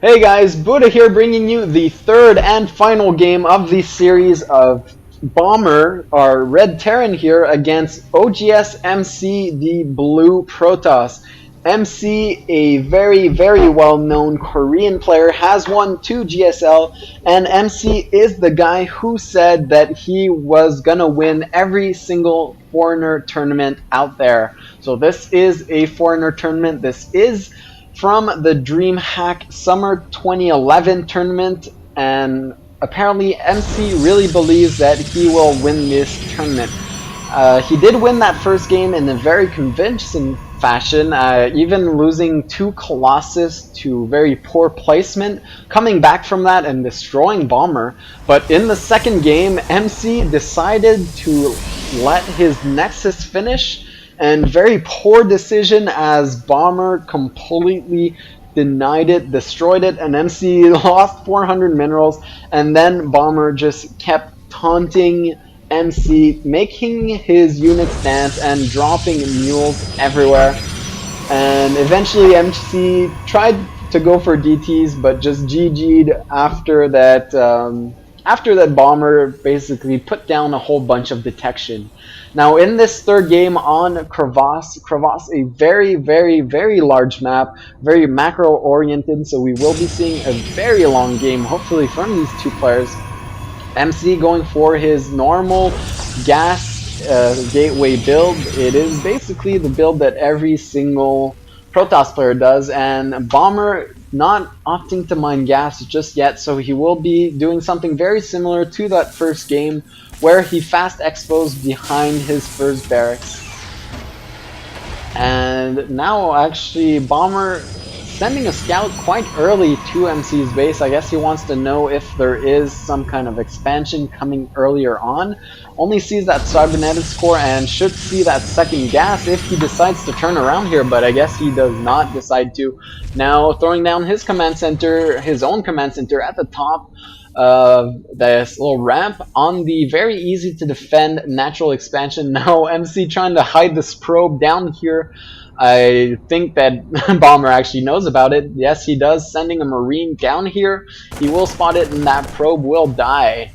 Hey guys, Buddha here bringing you the third and final game of the series of Bomber, our Red Terran here, against oGsMC, the Blue Protoss. MC, a very well-known Korean player, has won 2 GSL, and MC is the guy who said that he was gonna win every single foreigner tournament out there. So this is a foreigner tournament. This is from the Dreamhack Summer 2011 tournament, and apparently MC really believes that he will win this tournament. He did win that first game in a very convincing fashion, even losing 2 Colossus to very poor placement, coming back from that and destroying Bomber. But in the second game, MC decided to let his Nexus finish, and very poor decision as Bomber completely denied it, destroyed it, and MC lost 400 minerals, and then Bomber just kept taunting MC, making his units dance and dropping mules everywhere. And eventually MC tried to go for DTs, but just GG'd after that. After that, Bomber basically put down a whole bunch of detection. Now in this third game on Crevasse, a very large map, very macro oriented, so we will be seeing a very long game hopefully from these two players. MC going for his normal gas gateway build. It is basically the build that every single Protoss player does, and Bomber not opting to mine gas just yet, so he will be doing something very similar to that first game where he fast exposed behind his first barracks. And now actually Bomber sending a scout quite early to MC's base. I guess he wants to know if there is some kind of expansion coming earlier on. Only sees that cybernetics core and should see that second gas if he decides to turn around here, but I guess he does not decide to. Now throwing down his command center, his own command center at the top of this little ramp on the very easy to defend natural expansion. Now MC trying to hide this probe down here. I think that Bomber actually knows about it. Yes, he does, sending a Marine down here. He will spot it and that probe will die.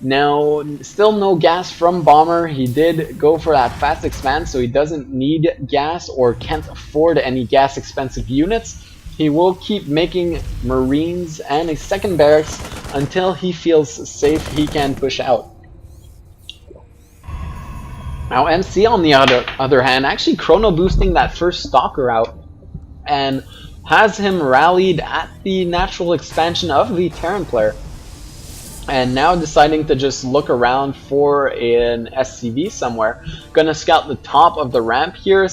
Now, still no gas from Bomber. He did go for that fast expand, so he doesn't need gas or can't afford any gas expensive units. He will keep making Marines and a second barracks until he feels safe he can push out. Now MC on the other hand actually chrono boosting that first Stalker out and has him rallied at the natural expansion of the Terran player, and now deciding to just look around for an SCV somewhere. Gonna scout the top of the ramp here,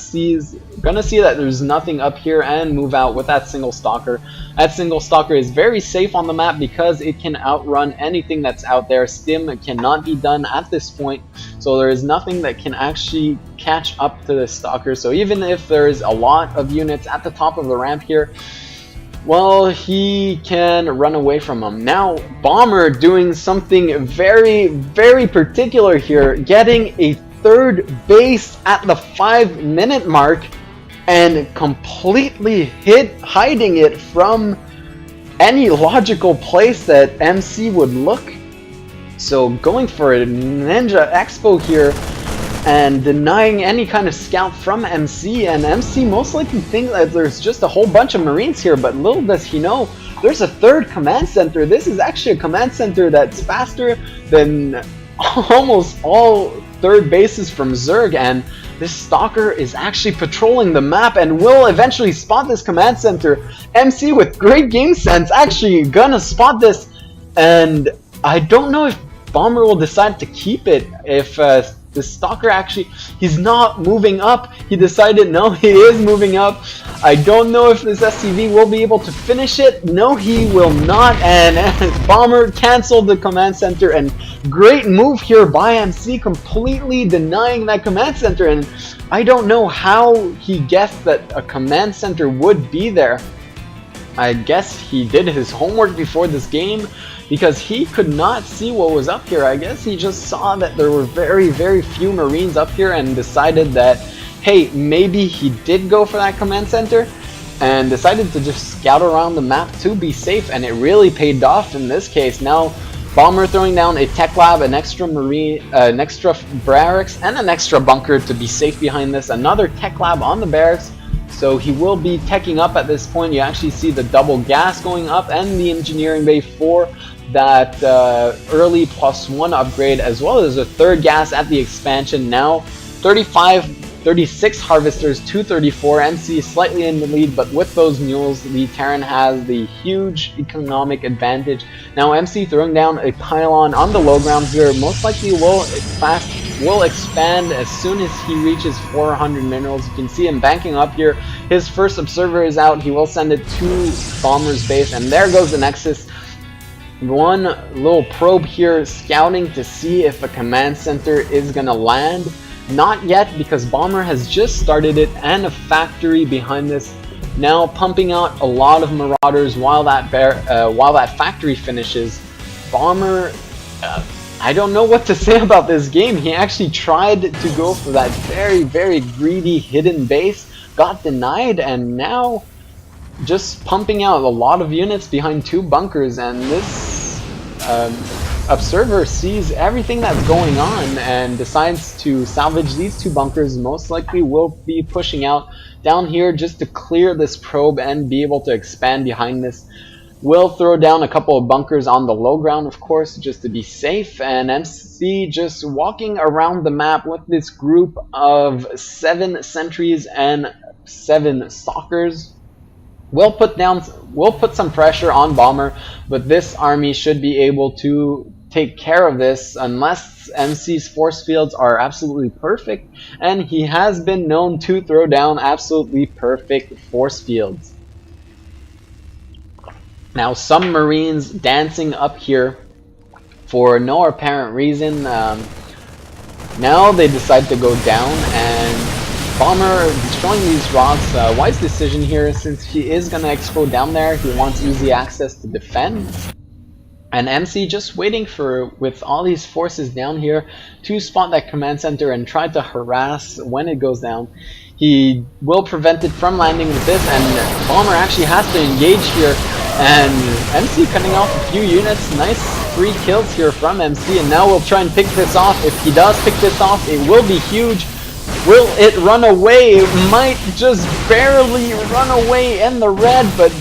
gonna see that there's nothing up here and move out with that single Stalker. That single Stalker is very safe on the map because it can outrun anything that's out there. Stim cannot be done at this point, so there is nothing that can actually catch up to this Stalker. So even if there is a lot of units at the top of the ramp here, well, he can run away from him. Now, Bomber doing something very particular here, getting a third base at the 5-minute mark and completely hiding it from any logical place that MC would look. So going for a Ninja Expo here and denying any kind of scout from MC, and MC most likely thinks that there's just a whole bunch of Marines here, but little does he know there's a third command center. This is actually a command center that's faster than almost all third bases from Zerg, and this Stalker is actually patrolling the map and will eventually spot this command center. MC with great game sense actually gonna spot this, and I don't know if Bomber will decide to keep it. If the Stalker actually, he's not moving up. He decided no, he is moving up. I don't know if this SCV will be able to finish it. No, he will not, and Bomber canceled the command center, and great move here by MC, completely denying that command center. And I don't know how he guessed that a command center would be there. I guess he did his homework before this game, because he could not see what was up here. I guess he just saw that there were very few Marines up here and decided that, hey, maybe he did go for that command center. and decided to just scout around the map to be safe, and it really paid off in this case. Now Bomber throwing down a tech lab, an extra marine, an extra barracks, and an extra bunker to be safe behind this. Another tech lab on the barracks, so he will be teching up at this point. You actually see the double gas going up and the engineering bay for that early +1 upgrade, as well as a third gas at the expansion. Now 36 harvesters, 234. MC is slightly in the lead, but with those mules, the Terran has the huge economic advantage. Now MC throwing down a pylon on the low ground here, most likely will expand as soon as he reaches 400 minerals. You can see him banking up here. His first observer is out. He will send it to Bomber's base, and there goes the Nexus. One little probe here, scouting to see if a command center is gonna land. Not yet, because Bomber has just started it, and a factory behind this, now pumping out a lot of Marauders while that factory finishes. Bomber, I don't know what to say about this game. He actually tried to go for that very greedy hidden base, got denied, and now just pumping out a lot of units behind 2 bunkers, and this observer sees everything that's going on and decides to salvage these 2 bunkers. Most likely will be pushing out down here just to clear this probe and be able to expand behind this. Will throw down a couple of bunkers on the low ground, of course, just to be safe, and MC just walking around the map with this group of 7 sentries and 7 stalkers. We'll put some pressure on Bomber, but this army should be able to take care of this unless MC's force fields are absolutely perfect, and he has been known to throw down absolutely perfect force fields. Now some Marines dancing up here for no apparent reason. Now they decide to go down, and Bomber destroying these rocks. Wise decision here, since he is going to expo down there. He wants easy access to defend. And MC just waiting for, with all these forces down here, to spot that command center and try to harass when it goes down. He will prevent it from landing with this, and Bomber actually has to engage here. And MC cutting off a few units. Nice 3 kills here from MC, and now we'll try and pick this off. If he does pick this off, it will be huge. Will it run away? It might just barely run away in the red, but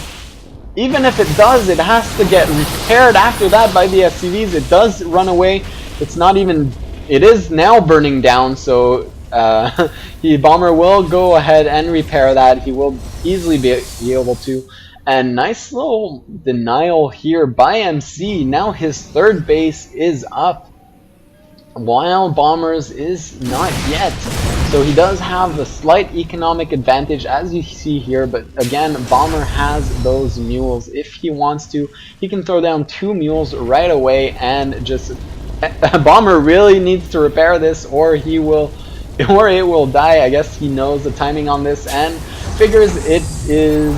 even if it does, it has to get repaired after that by the SCVs. It does run away. It's not even... It is now burning down, so Bomber will go ahead and repair that. He will easily be able to. And nice little denial here by MC. Now his 3rd base is up, while Bomber's is not yet. So he does have a slight economic advantage, as you see here, but again, Bomber has those mules. If he wants to, he can throw down 2 mules right away and just... Bomber really needs to repair this, or it will die. I guess he knows the timing on this and figures it is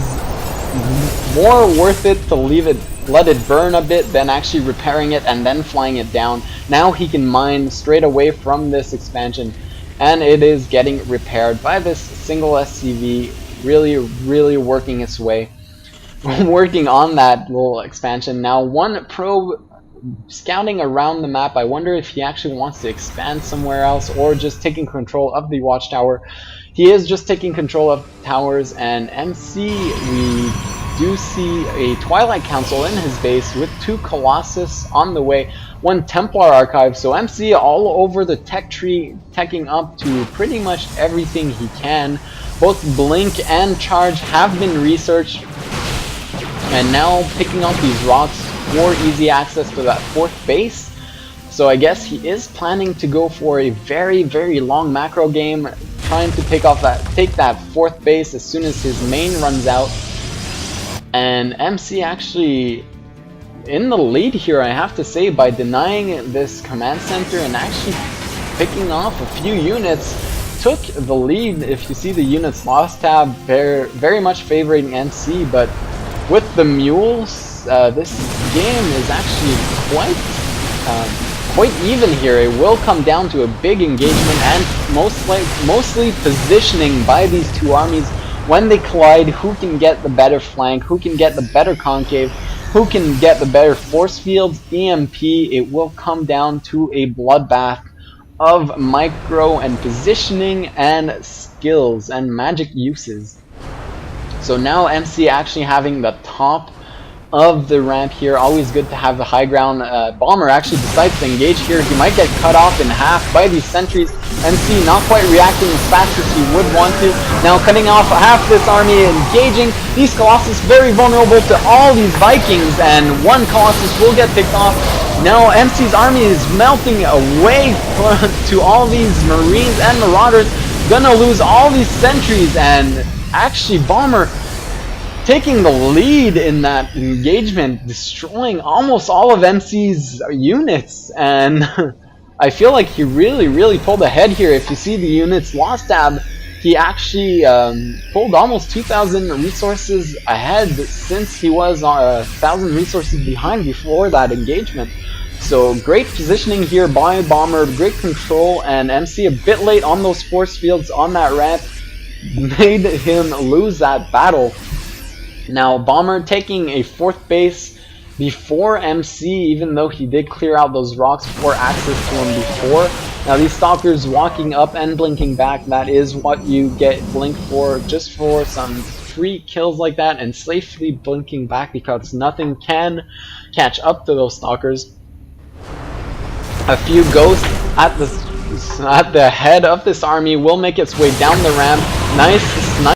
more worth it to let it burn a bit than actually repairing it and then flying it down. Now he can mine straight away from this expansion, and it is getting repaired by this single SCV, really working its way, working on that little expansion. Now 1 probe scouting around the map. I wonder if he actually wants to expand somewhere else or just taking control of the watchtower. He is just taking control of towers, and MC, we do see a Twilight Council in his base with 2 Colossus on the way, 1 Templar Archive. So MC all over the tech tree, teching up to pretty much everything he can. Both Blink and Charge have been researched, and now picking up these rocks for easy access to that 4th base. So I guess he is planning to go for a very long macro game, trying to take that 4th base as soon as his main runs out. And MC actually in the lead here, I have to say, by denying this command center and actually picking off a few units, took the lead. If you see the units lost tab, very much favoring MC, but with the mules, this game is actually quite even here. It will come down to a big engagement and mostly positioning by these 2 armies when they collide, who can get the better flank, who can get the better concave, who can get the better force fields, EMP. It will come down to a bloodbath of micro and positioning and skills and magic uses. So now MC actually having the top of the ramp here. Always good to have the high ground. Bomber actually decides to engage here. He might get cut off in half by these sentries. MC not quite reacting as fast as he would want to. Now cutting off half this army, engaging. These Colossus very vulnerable to all these Vikings, and one Colossus will get picked off. Now MC's army is melting away to all these Marines and Marauders. Gonna lose all these sentries, and actually Bomber taking the lead in that engagement, destroying almost all of MC's units, and I feel like he really pulled ahead here. If you see the units lost tab, he actually pulled almost 2,000 resources ahead since he was 1,000 resources behind before that engagement. So great positioning here by Bomber, great control, and MC a bit late on those force fields on that ramp made him lose that battle. Now Bomber taking a 4th base before MC, even though he did clear out those rocks for access to him before. Now these Stalkers walking up and blinking back, that is what you get blink for, just for some free kills like that, and safely blinking back because nothing can catch up to those Stalkers. A few ghosts at the head of this army will make its way down the ramp. Nice snipe.